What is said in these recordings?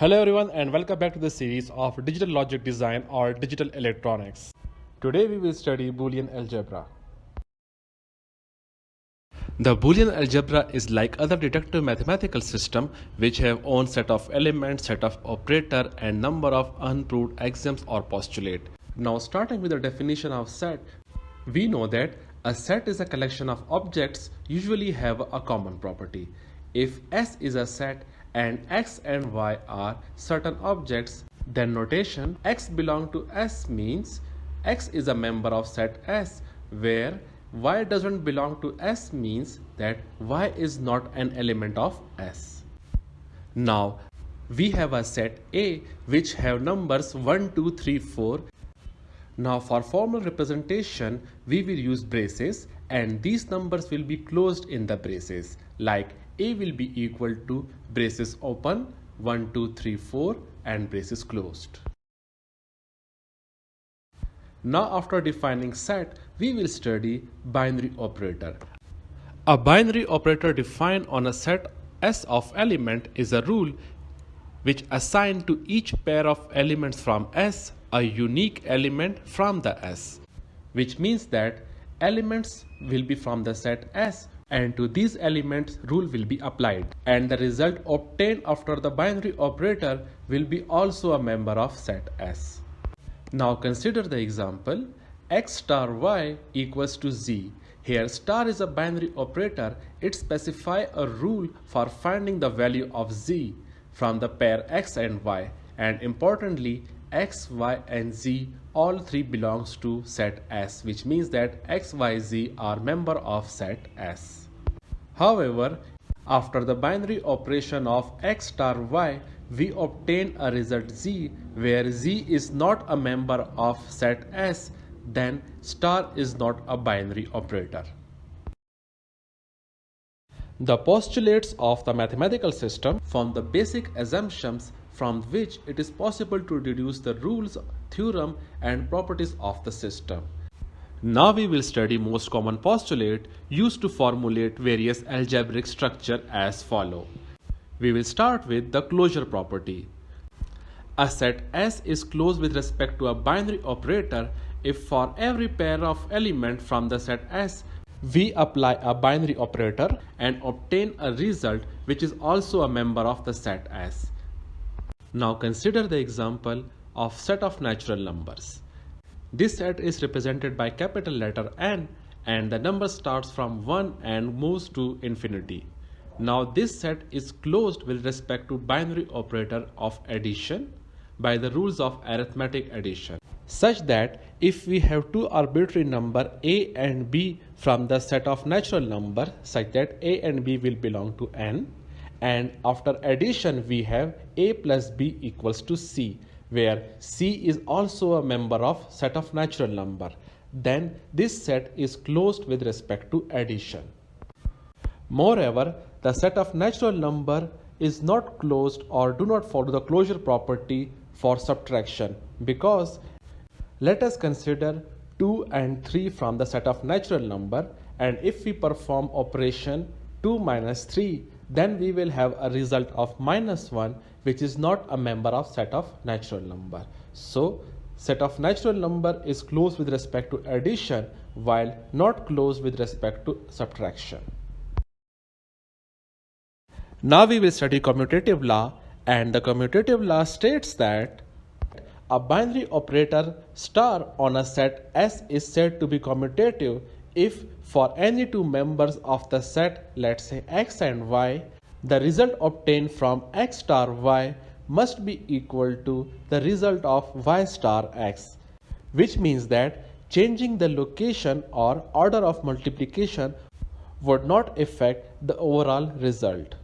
Hello everyone and welcome back to the series of digital logic design or digital electronics. Today we will study Boolean algebra. The Boolean algebra is like other deductive mathematical system which have own set of elements, set of operator and number of unproved axioms or postulate. Now starting with the definition of set, we know that a set is a collection of objects usually have a common property. If S is a set and X and Y are certain objects, then notation X belong to S means X is a member of set S, where Y doesn't belong to S means that Y is not an element of S. Now we have a set A which have numbers 1, 2, 3, 4. Now for formal representation we will use braces and these numbers will be closed in the braces, like A will be equal to braces open 1, 2, 3, 4 and braces closed. Now after defining set, we will study binary operator. A binary operator defined on a set S of element is a rule which assign to each pair of elements from S a unique element from the S, which means that elements will be from the set S and to these elements rule will be applied, and the result obtained after the binary operator will be also a member of set S. Now consider the example x star y equals to z. Here star is a binary operator. It specifies a rule for finding the value of z from the pair x and y, and importantly x, y and z all three belongs to set S, which means that x, y, z are member of set S. However, after the binary operation of x star y, we obtain a result z where z is not a member of set S, then star is not a binary operator. The postulates of the mathematical system form the basic assumptions from which it is possible to deduce the rules, theorem and properties of the system. Now we will study most common postulate used to formulate various algebraic structure as follow. We will start with the closure property. A set S is closed with respect to a binary operator if for every pair of elements from the set S we apply a binary operator and obtain a result which is also a member of the set S. Now consider the example of set of natural numbers. This set is represented by capital letter N and the number starts from 1 and moves to infinity. Now this set is closed with respect to binary operator of addition by the rules of arithmetic addition, such that if we have two arbitrary number a and b from the set of natural number such that a and b will belong to N, and after addition we have a plus b equals to c, where c is also a member of set of natural number, then this set is closed with respect to addition. Moreover, the set of natural number is not closed or do not follow the closure property for subtraction, because let us consider 2 and 3 from the set of natural number, and if we perform operation 2 minus 3, then we will have a result of -1, which is not a member of set of natural number. So set of natural number is closed with respect to addition while not closed with respect to subtraction. Now we will study commutative law, and the commutative law states that a binary operator star on a set S is said to be commutative if for any two members of the set, let's say x and y, the result obtained from x star y must be equal to the result of y star x, which means that changing the location or order of multiplication would not affect the overall result.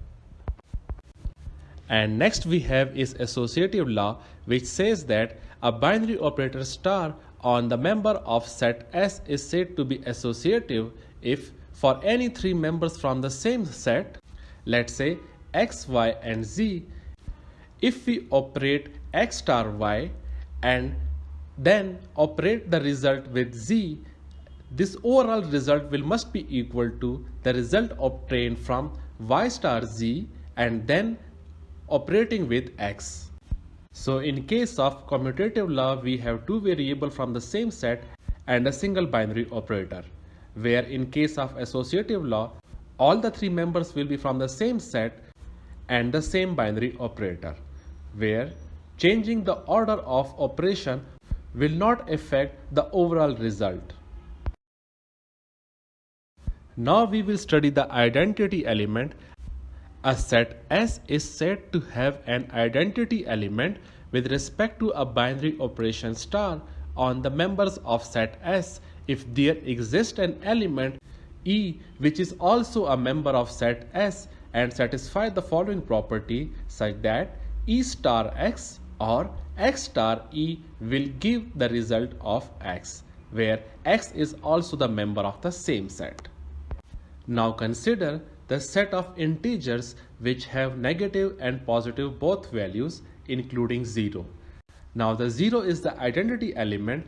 And next we have is associative law, which says that a binary operator star on the member of set S is said to be associative if for any three members from the same set, let's say x, y and z, if we operate x star y and then operate the result with z, this overall result must be equal to the result obtained from y star z and then operating with x. So in case of commutative law, we have two variables from the same set and a single binary operator, where in case of associative law, all the three members will be from the same set and the same binary operator, where changing the order of operation will not affect the overall result. Now we will study the identity element. A set S is said to have an identity element with respect to a binary operation star on the members of set S if there exists an element E which is also a member of set S and satisfy the following property such that E star X or X star E will give the result of X, where X is also the member of the same set. Now consider the set of integers which have negative and positive both values including 0. Now the 0 is the identity element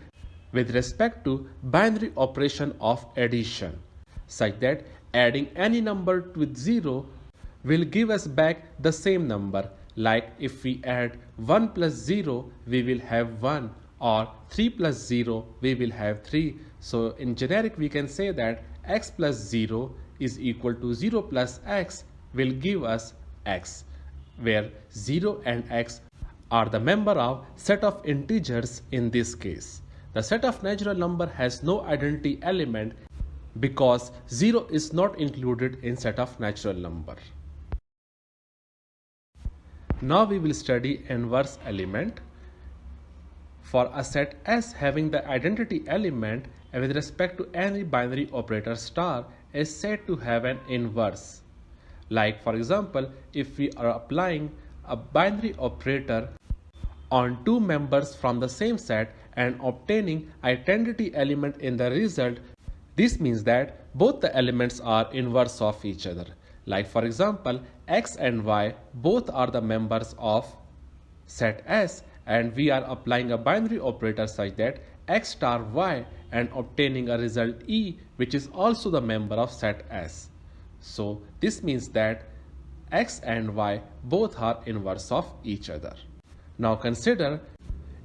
with respect to binary operation of addition, such that adding any number with 0 will give us back the same number. Like if we add 1 plus 0 we will have 1, or 3 plus 0 we will have 3. So in generic we can say that x plus 0 is equal to 0 plus x will give us x, where 0 and x are the member of set of integers in this case. The set of natural number has no identity element because 0 is not included in set of natural number. Now we will study inverse element. For a set S having the identity element with respect to any binary operator star is said to have an inverse. Like for example, if we are applying a binary operator on two members from the same set and obtaining identity element in the result, this means that both the elements are inverse of each other. Like for example, x and y both are the members of set S and we are applying a binary operator such that x star y and obtaining a result E which is also the member of set S. So this means that x and y both are inverse of each other. Now consider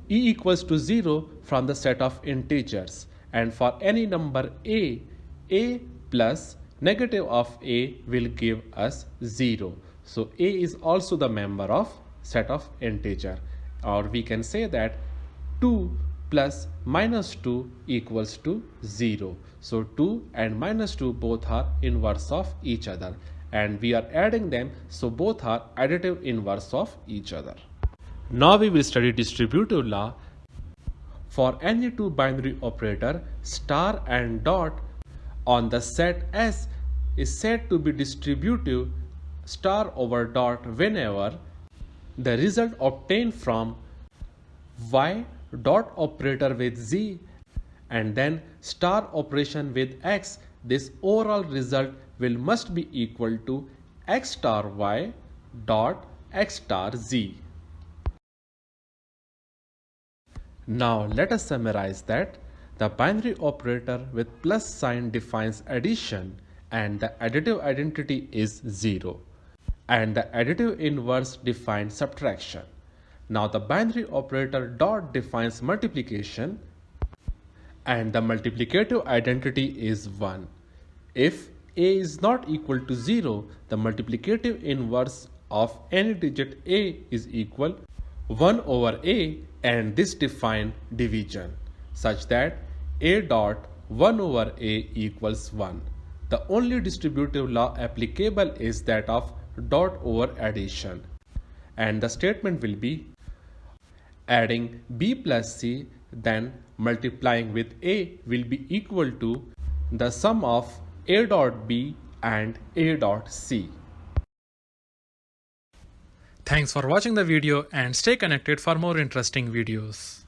E equals to 0 from the set of integers, and for any number a plus negative of a will give us 0. So a is also the member of set of integer, or we can say that 2 plus minus 2 equals to 0. So 2 and minus 2 both are inverse of each other and we are adding them, so both are additive inverse of each other. Now we will study distributive law. For any two binary operator star and dot on the set S is said to be distributive star over dot whenever the result obtained from y dot operator with z and then star operation with x, this overall result must be equal to x star y dot x star z. Now let us summarize that the binary operator with plus sign defines addition and the additive identity is 0, and the additive inverse defines subtraction. Now the binary operator dot defines multiplication and the multiplicative identity is 1. If a is not equal to 0, the multiplicative inverse of any digit a is equal 1 over a, and this defines division such that a dot 1 over a equals 1. The only distributive law applicable is that of dot over addition, and the statement will be adding b plus c then multiplying with a will be equal to the sum of a dot b and a dot c. Thanks for watching the video and stay connected for more interesting videos.